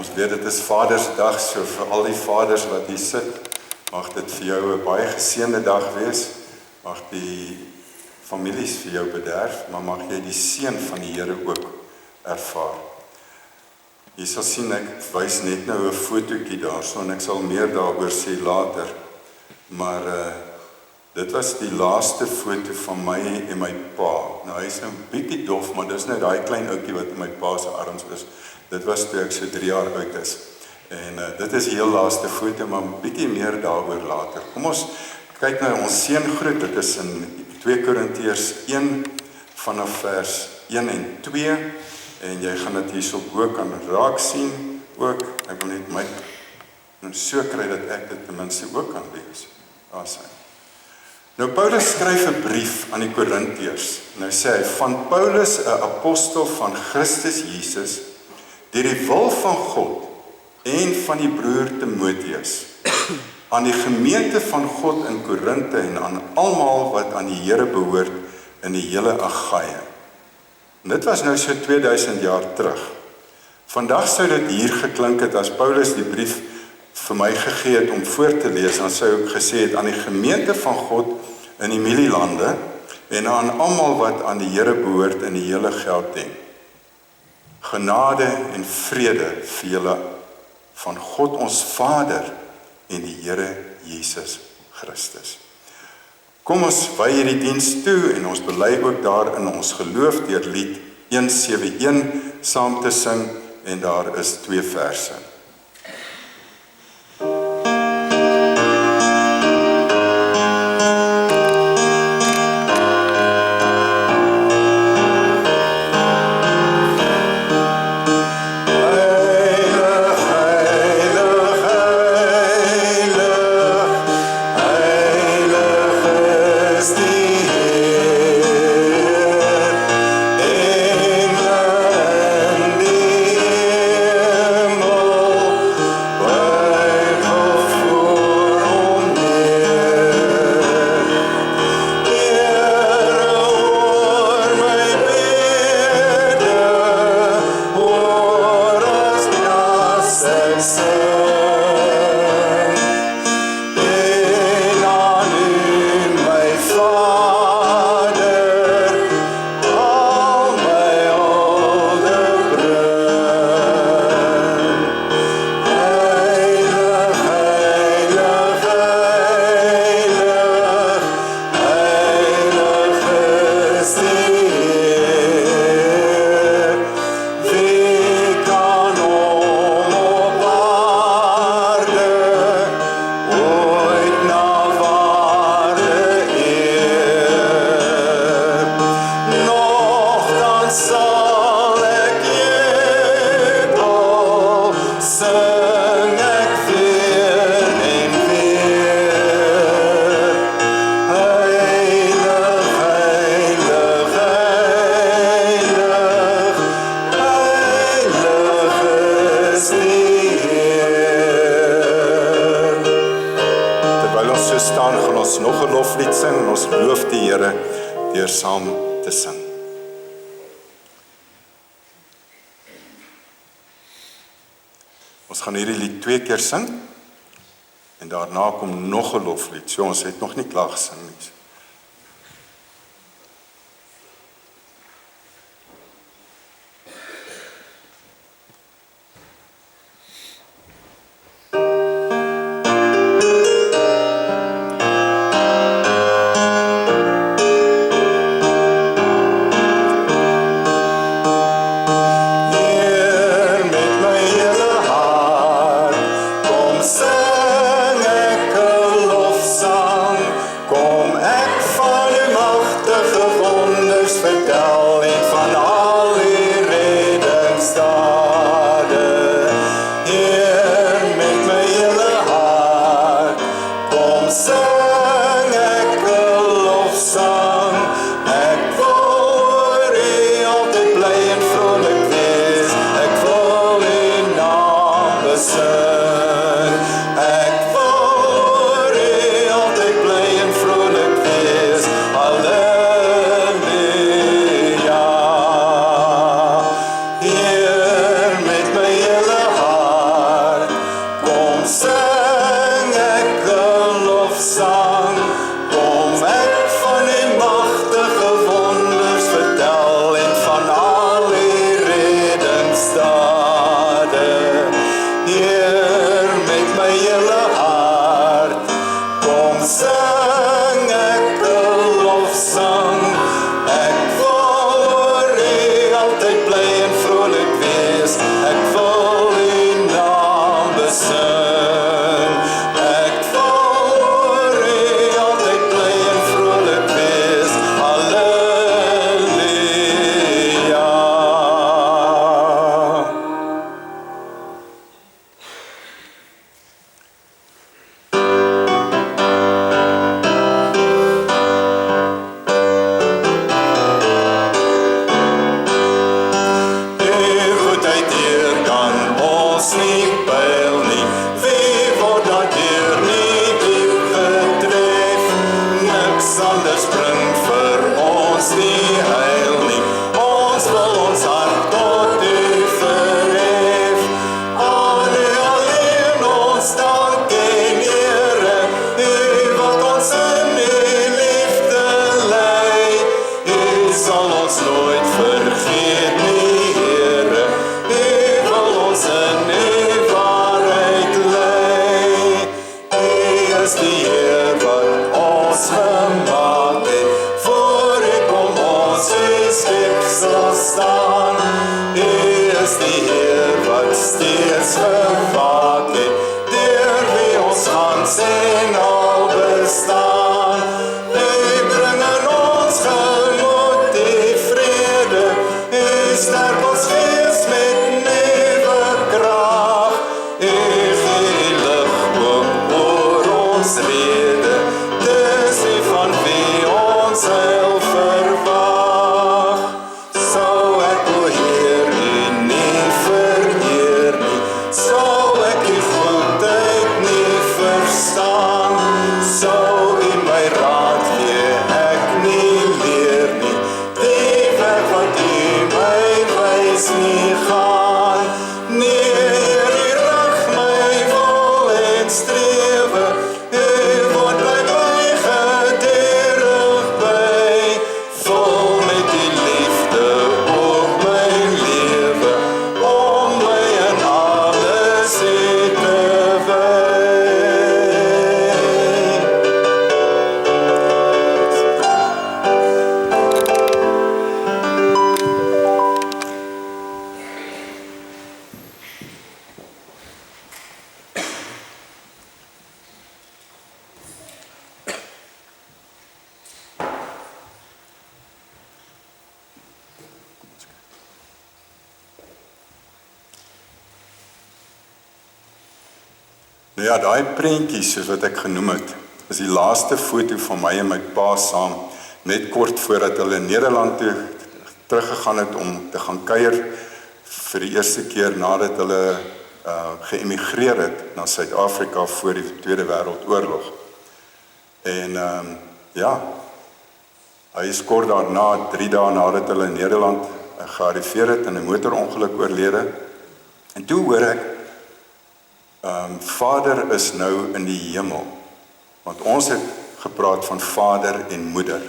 Ons weet dit is Vadersdag, so vir al die vaders wat hier sit, mag dit vir jou 'n baie geseënde dag wees. Mag die families vir jou bederf, maar mag jy die seën van die Here ook ervaar. Jy sal sien, ek wys net nou 'n fotootjie daarso en ek sal meer daaroor sê later. Maar dit was die laaste foto van my en my pa. Nou hy is nou 'n bietjie dof, maar dis nou daai klein ouetjie wat in my pa se arms is. Dit was toe ek so 3 jaar oud is. En dit is die heel laaste foto, maar 'n bietjie meer daaroor later. Kom ons kyk nou ons seëngroet. Dit is in 2 Korintiërs 1 vanaf vers 1 en 2. En jy gaan dit hierso bo kan raak sien ook. Ek wil net my so kry dat ek dit ten minste ook kan lees. Daar sê. Nou Paulus skryf 'n brief aan die Korintiërs. Nou sê hy, van Paulus, 'n apostel van Christus Jesus, deur die wil van God en van die broer Timoteus, aan die gemeente van God in Korinte en aan almal wat aan die Here behoort in die hele Agaia. En dit was nou so 2000 jaar terug. Vandag sou dit hier geklink het as Paulus die brief vir my gegee het om voor te lees, dan sou ek gesê het aan die gemeente van God in die Mielielande en aan almal wat aan die Here behoort in die hele Gauteng. Genade en vrede vir julle van God ons Vader en die Here Jesus Christus. Kom ons wy hierdie diens toe en ons bely ook daarin ons geloof deur lied 171 saam te sing en daar is 2 verse. Nog 'n loflied sing en ons loof die Here deur saam te sing. Ons gaan hierdie lied 2 keer sing en daarna kom nog 'n loflied. So ons het nog nie klaar gesing nie. Kom ons nie pyl nie, wie word daardeur nie diep getref, niks anders bring vir ons die heil nie, ons wil ons hart tot U verhef, aan U alleen ons dank en Here, U wat ons in U liefde lei, U sal ons nooit vergeet nie, Here, U wil ons in U waarheid lei, U is die Heer wat ons gemaak het, voor U kom ons U skepsel staan, U is die Heer wat steeds gewaak het, deur wie ons gans en al bestaan, U bring in ons gemoed die vrede, U sterk ons gees met nuwe krag, U gee die lig ook oor ons rede, dis U van wie ons heil verwag. Sou ek o Heer U nie vereer nie, sou ek U goedheid nie verstaan, sou U my raad gee ek nie leer nie, die weg wat U my wys nie gaan, nee Heer, U rig my wil en strewe, U word by my gedurend by, vol met U liefde op my lewe, om my in alles U te wy. Nou ja, daai prentjies soos wat ek genoem het, is die laaste foto van my en my pa saam, net kort voordat hulle Nederland toe teruggegaan het om te gaan kuier vir die eerste keer nadat hulle geëmigreer het na Suid-Afrika voor die Tweede Wêreldoorlog. En ja, hy is kort daarna, 3 dae nadat hulle in Nederland gearriveer het in 'n motorongeluk oorlede. En toe hoor ek, Vader is nou in die hemel, want ons het gepraat van vader en moeder.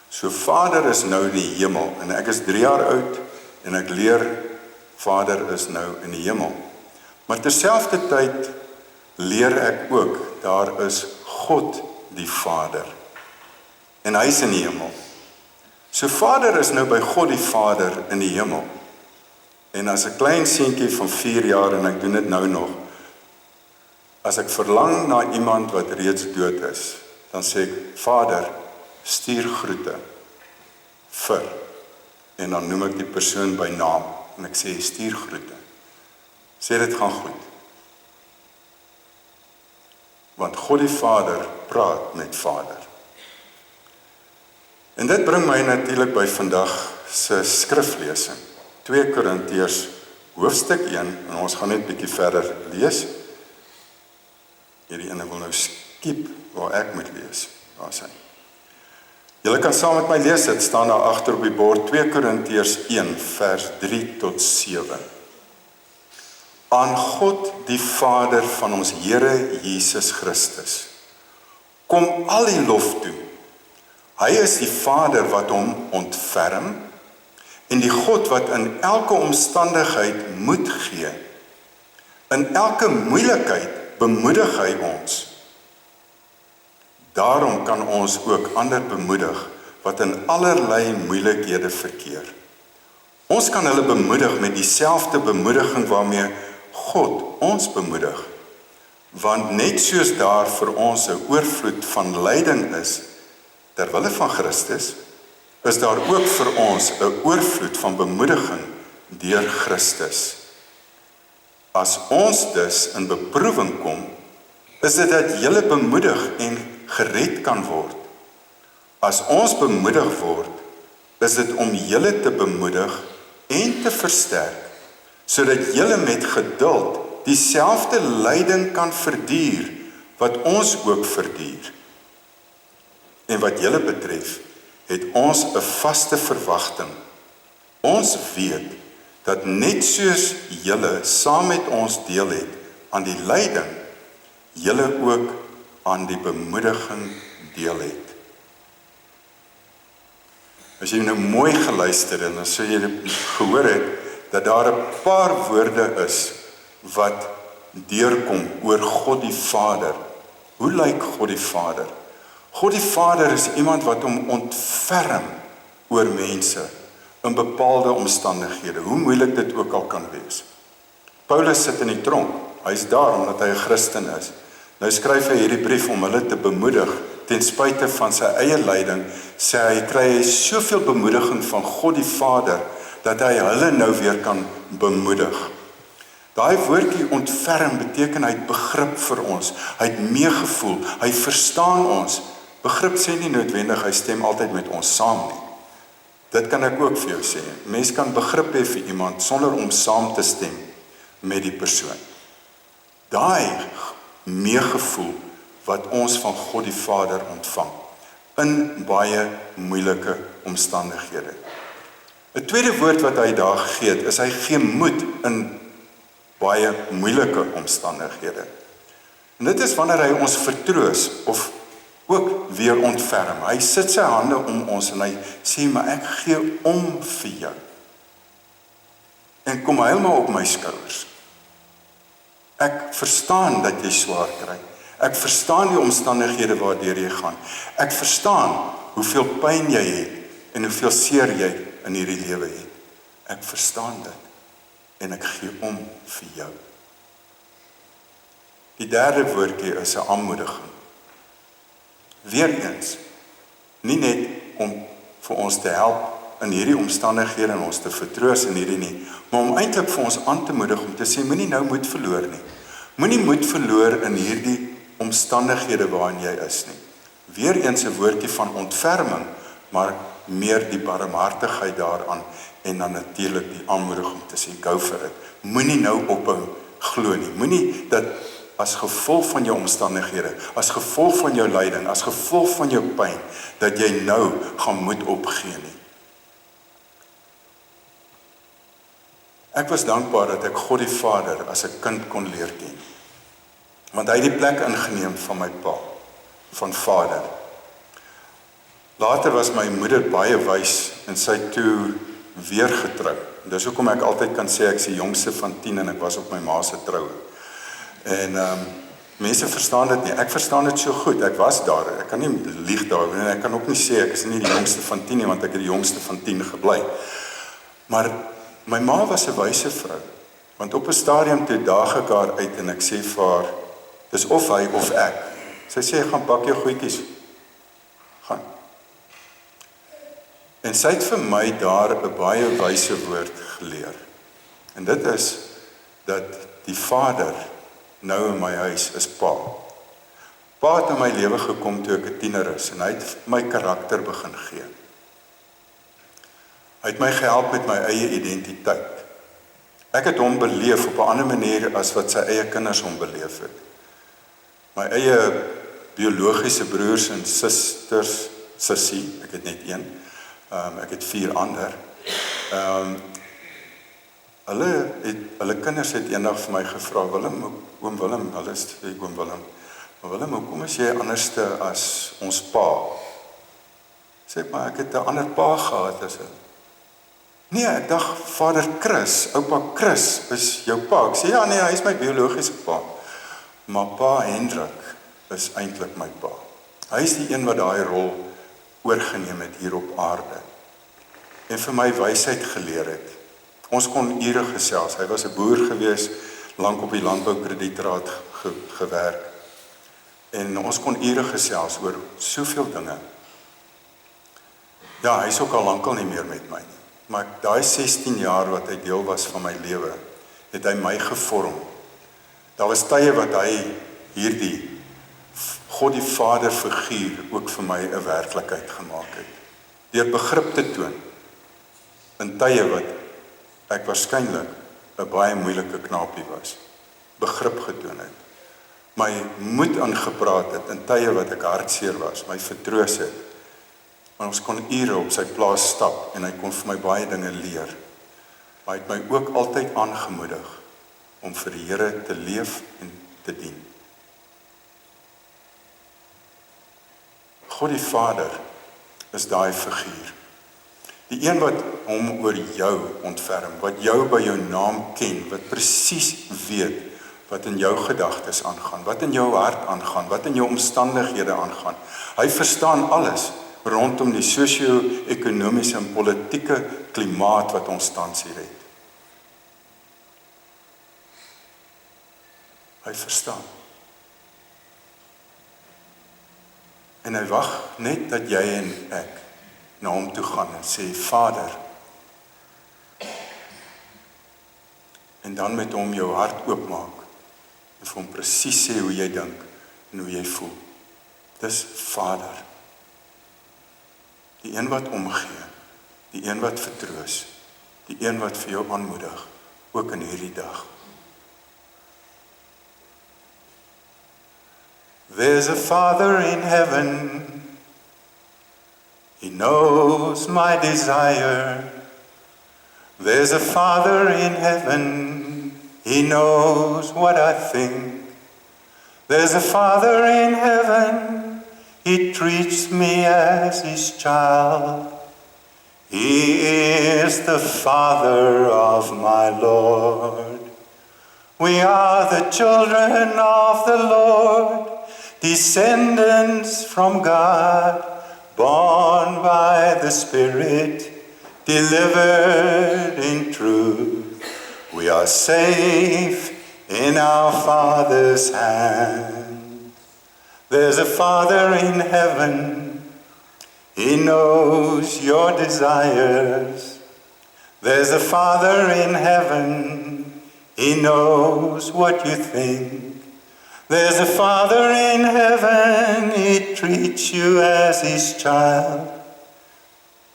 So Vader is nou in die hemel, en ek is 3 jaar oud, en ek leer, Vader is nou in die hemel. Maar terselfdertyd leer ek ook, daar is God die Vader, en hy is in die hemel. So Vader is nou by God die Vader in die hemel. En as 'n klein seentjie van 4 jaar, en ek doen dit nou nog, as ek verlang na iemand wat reeds dood is, dan sê ek, Vader, stuur groete vir, en dan noem ek die persoon by naam, en ek sê, stuur groete. Sê dit gaan goed. Want God die Vader praat met Vader. En dit bring my natuurlik by vandag se skriflesing. 2 Korintiërs hoofstuk 1, en ons gaan net bietjie verder lees. Hierdie ene wil nou skiep waar ek moet lees. Waar is hy? Julle kan saam met my lees, dit staan daar agter op die bord, 2 Korintiërs 1, vers 3 tot 7. Aan God die Vader van ons Here Jesus Christus, kom al die lof toe. Hy is die Vader wat hom ontferm, en die God wat in elke omstandigheid moed gee. In elke moeilikheid bemoedig hy ons. Daarom kan ons ook ander bemoedig wat in allerlei moeilikhede verkeer. Ons kan hulle bemoedig met dieselfde bemoediging waarmee God ons bemoedig. Want net soos daar vir ons 'n oorvloed van lyding is, ter wille van Christus, is daar ook vir ons 'n oorvloed van bemoediging deur Christus. As ons dus in beproewing kom, is dit dat julle bemoedig en gered kan word. As ons bemoedig word, is dit om julle te bemoedig en te versterk, sodat julle met geduld dieselfde lyding kan verduur wat ons ook verduur. En wat julle betref, het ons 'n vaste verwagting. Ons weet dat net soos julle saam met ons deel het aan die lyding, julle ook aan die bemoediging deel het. As jy nou mooi geluister en dan sou jy gehoor het dat daar 'n paar woorde is wat deurkom oor God die Vader. Hoe lyk God die Vader? God die Vader is iemand wat hom ontferm oor mense in bepaalde omstandighede, hoe moeilik dit ook al kan wees. Paulus sit in die tronk, hy is daar omdat hy 'n Christen is. Nou skryf hy hierdie brief om hulle te bemoedig, ten spyte van sy eie lyding, sê hy kry soveel bemoediging van God die Vader, dat hy hulle nou weer kan bemoedig. Daai woordjie ontferm beteken hy het begrip vir ons, hy het meegevoel, hy verstaan ons. Begrip sê nie noodwendig hy stem altyd met ons saam nie. Dit kan ek ook vir jou sê. Mens kan begrip hê vir iemand sonder om saam te stem met die persoon. Daai meegevoel wat ons van God die Vader ontvang in baie moeilike omstandighede. 'n tweede woord wat hy daar gegee het, is hy gee moed in baie moeilike omstandighede. En dit is wanneer hy ons vertroos of ook weer ontferm. Hy sit sy hande om ons en hy sê, maar ek gee om vir jou. En kom helemaal op my skouers. Ek verstaan dat jy swaar kry. Ek verstaan die omstandighede waardeur jy gaan. Ek verstaan hoeveel pyn jy het en hoeveel seer jy in hierdie lewe het. Ek verstaan dit en ek gee om vir jou. Die derde woordjie is 'n aanmoediging. Weereens, nie net om vir ons te help in hierdie omstandighede en ons te vertroos in hierdie nie, maar om eintlik vir ons aan te moedig om te sê, moenie nou moed verloor nie. Moenie moed verloor in hierdie omstandighede waarin jy is nie. Weereens 'n woordjie van ontferming, maar meer die barmhartigheid daaraan en dan natuurlik die aanmoediging te sê, go for it. Moenie nou ophou glo nie. Moenie dat as gevolg van jou omstandighede, as gevolg van jou lyding, as gevolg van jou pyn, dat jy nou gaan moed opgee nie. Ek was dankbaar dat ek God die Vader as 'n kind kon leer ken. Want hy het die plek ingeneem van my pa, van vader. Later was my moeder baie wys en sy toe weer getrou. Dis hoekom ek altyd kan sê ek is die jongste van 10 en ek was op my ma se troue. En mense verstaan dit nie. Ek verstaan dit so goed. Ek was daar. Ek kan nie lieg daaroor en ek kan ook nie sê ek is nie die jongste van 10 nie, want ek het die jongste van 10 gebly. Maar my ma was 'n wyse vrou. Want op 'n stadium toe daag ek haar uit en ek sê vir haar, dis of hy of ek. Sy sê, gaan pak jou goedjies. Gaan. En sy het vir my daar 'n baie wyse woord geleer. En dit is dat die Vader nou in my huis is pa. Pa het in my lewe gekom toe ek 'n tiener is en hy het my karakter begin gee. Hy het my gehelp met my eie identiteit. Ek het hom beleef op 'n ander manier as wat sy eie kinders hom beleef het. My eie biologiese broers en susters, sussie, ek het net een, ek het 4 ander. Hulle kinders het eendag vir my gevra, oom Willem, hulle is oom Willem, maar Willem, hoekom is jy anderste as ons pa? Sê maar, ek het 'n ander pa gehad as hy. Nee, ek dink vader Chris, oupa Chris is jou pa. Ek sê, ja nee, hy is my biologiese pa. Maar pa Hendrik is eintlik my pa. Hy is die een wat daai rol oorgeneem het hier op aarde. En vir my wysheid geleer het. Ons kon ure gesels. Hy was 'n boer gewees, lank op die landboukredietraad gewerk. En ons kon ure gesels oor soveel dinge. Ja, hy is ook al lankal nie meer met my nie. Maar daai 16 jaar wat hy deel was van my lewe, het hy my gevorm. Daar was tye wat hy hierdie God die Vader figuur ook vir my 'n werklikheid gemaak het. Deur begrip te toon in tye wat ek waarskynlik 'n baie moeilike knaapie was. begrip getoon het, my moed aangepraat het in tye wat ek hartseer was, my vertroos het. Maar ons kon ure op sy plaas stap en hy kon vir my baie dinge leer. Maar hy het my ook altyd aangemoedig om vir die Here te leef en te dien. God die Vader is daai figuur. Die een wat hom oor jou ontferm, wat jou by jou naam ken, wat presies weet wat in jou gedagtes aangaan, wat in jou hart aangaan, wat in jou omstandighede aangaan. Hy verstaan alles rondom die sosio-ekonomiese en politieke klimaat wat ons tans hier het. Hy verstaan. En hy wag net dat jy en ek na hom toe gaan en sê, Vader, en dan met hom jou hart oopmaak en vir hom presies sê hoe jy dink en hoe jy voel. Dis Vader. Die een wat omgee, die een wat vertroos, die een wat vir jou aanmoedig, ook in hierdie dag. There's a Father in heaven, He knows my desire. There's a Father in heaven, He knows what I think. There's a Father in heaven, He treats me as His child. He is the Father of my Lord. We are the children of the Lord, descendants from God, born by the Spirit, delivered in truth. We are safe in our Father's hand. There's a Father in heaven, He knows your desires. There's a Father in heaven, He knows what you think. There's a Father in heaven, He treats you as His child.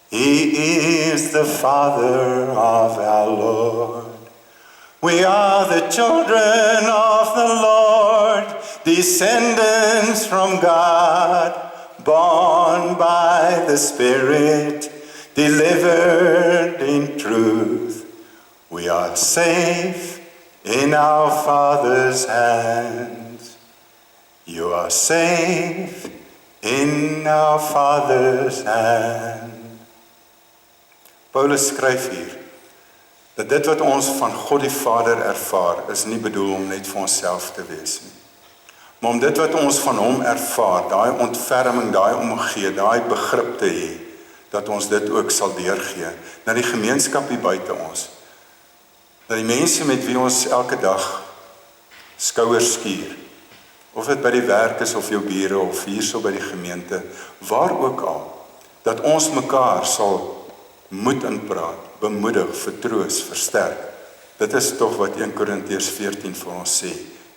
He is the Father of our Lord. We are the children of the Lord, descendants from God, born by the Spirit, delivered in truth. We are safe in our Father's hands. You are safe in our Father's hand. Paulus skryf hier, dat dit wat ons van God die Vader ervaar, is nie bedoel om net vir onsself te wees nie. Maar om dit wat ons van hom ervaar, daai ontferming, daai omgee, daai begrip te hê, dat ons dit ook sal deurgee, na die gemeenskap hier buite ons. Na die mense met wie ons elke dag skouers skuur, of dit by die werk is, of jou bure, of hierso by die gemeente, waar ook al, dat ons mekaar sal moed inpraat, bemoedig, vertroos, versterk. Dit is tog wat 1 Korintiërs 14 vir ons sê.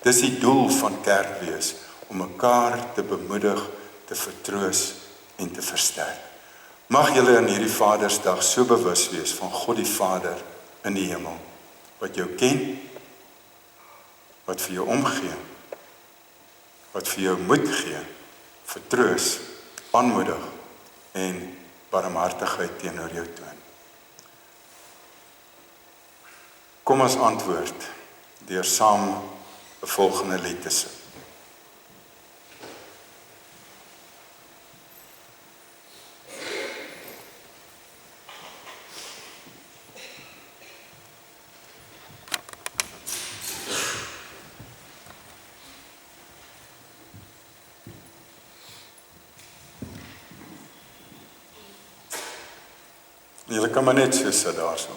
Dis die doel van kerk wees, om mekaar te bemoedig, te vertroos en te versterk. Mag julle in hierdie Vadersdag so bewus wees van God die Vader in die hemel, wat jou ken, wat vir jou omgee, wat vir jou moed gee, vertroos, aanmoedig en barmhartigheid teenoor jou toon. Kom ons antwoord deur saam 'n volgende lied te sing. Julle kan maar net so sit daarso.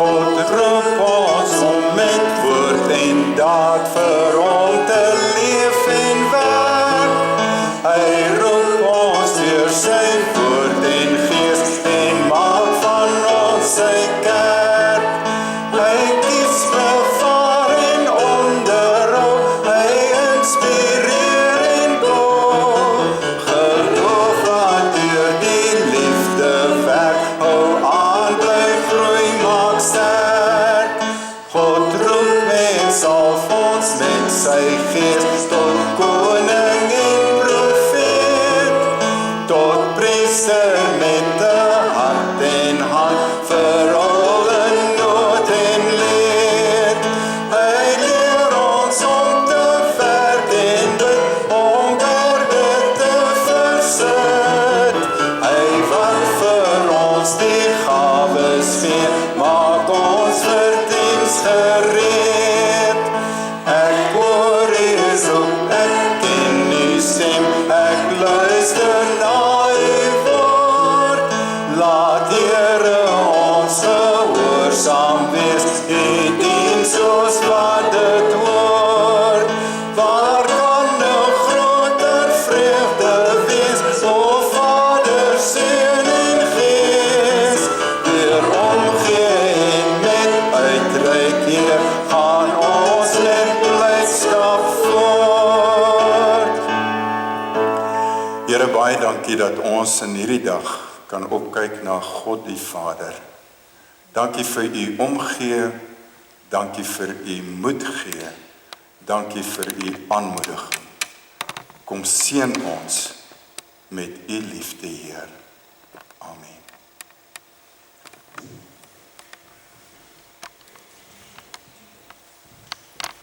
God roep ons om met woord en daad vir ons sy gees tot koning en profeet, tot priester met 'n hart en hand vir al in nood en leed. Hy leer ons om te werk en bid om berge te versit. Hy wat vir ons die gawes gee, maak ons vir diens gereed. Ek hoor U roep, ek ken U stem, ek luister na U woord. Laat Here ons gehoorsaam wees, U dien soos wat dit hoort. Waar kan 'n groter vreugde wees, o Vader, Seun en Gees? Deur omgee en met uitreik, Heer, gaan ons met blydskap voort. Here, baie dankie dat ons in hierdie dag kan opkyk na God die Vader. Dankie vir U omgee, dankie vir U moed gee, dankie vir U aanmoediging. Kom seën ons met U liefde, Heer. Amen.